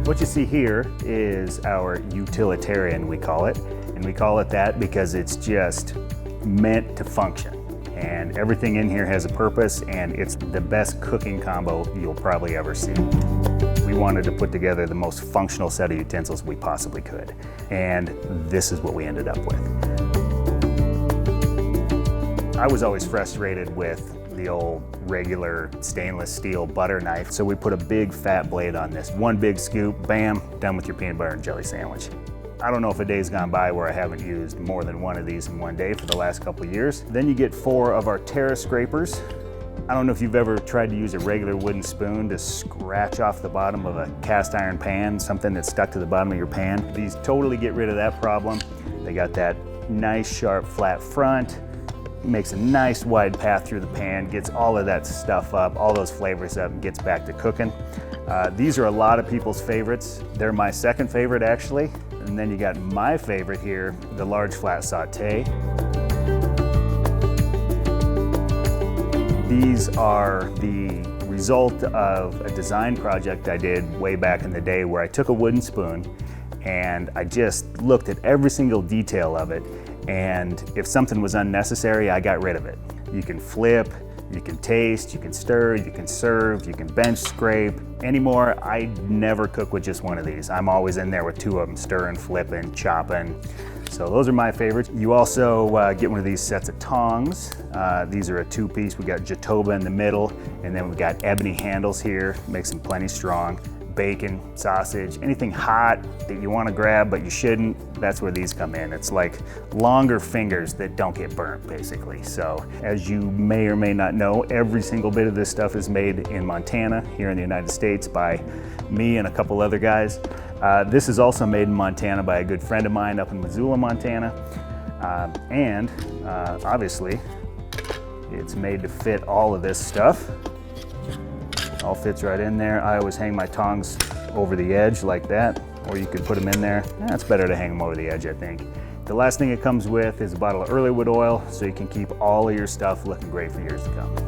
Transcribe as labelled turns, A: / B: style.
A: What you see here is our Utilitarian, we call it. And we call it that because it's just meant to function. And everything in here has a purpose, and it's the best cooking combo you'll probably ever see. We wanted to put together the most functional set of utensils we possibly could. And this is what we ended up with. I was always frustrated with the old regular stainless steel butter knife, so we put a big fat blade on this. One big scoop, bam, done with your peanut butter and jelly sandwich. I don't know if a day's gone by where I haven't used more than one of these in one day for the last couple of years. Then you get 4 of our Tera Scrapers. I don't know if you've ever tried to use a regular wooden spoon to scratch off the bottom of a cast iron pan, something that's stuck to the bottom of your pan. These totally get rid of that problem. They got that nice sharp flat front, makes a nice wide path through the pan, gets all of that stuff up, all those flavors up, and gets back to cooking. These are a lot of people's favorites. They're my second favorite actually. And then you got my favorite here, the Large Flat Sautes. These are the result of a design project I did way back in the day where I took a wooden spoon and I just looked at every single detail of it, and if something was unnecessary, I got rid of it. You can flip, you can taste, you can stir, you can serve, you can bench scrape. Anymore, I never cook with just one of these. I'm always in there with 2 of them, stirring, flipping, chopping. So those are my favorites. You also get one of these sets of tongs. These are a 2-piece. We got Jatoba in the middle, and then we've got ebony handles here, makes them plenty strong. Bacon, sausage, anything hot that you want to grab but you shouldn't, that's where these come in. It's like longer fingers that don't get burnt, basically. So as you may or may not know, every single bit of this stuff is made in Montana, here in the United States, by me and a couple other guys. This is also made in Montana by a good friend of mine up in Missoula, Montana. Obviously, it's made to fit all of this stuff. All fits right in there. I always hang my tongs over the edge like that, or you could put them in there. It's better to hang them over the edge, I think. The last thing it comes with is a bottle of Earlywood oil, so you can keep all of your stuff looking great for years to come.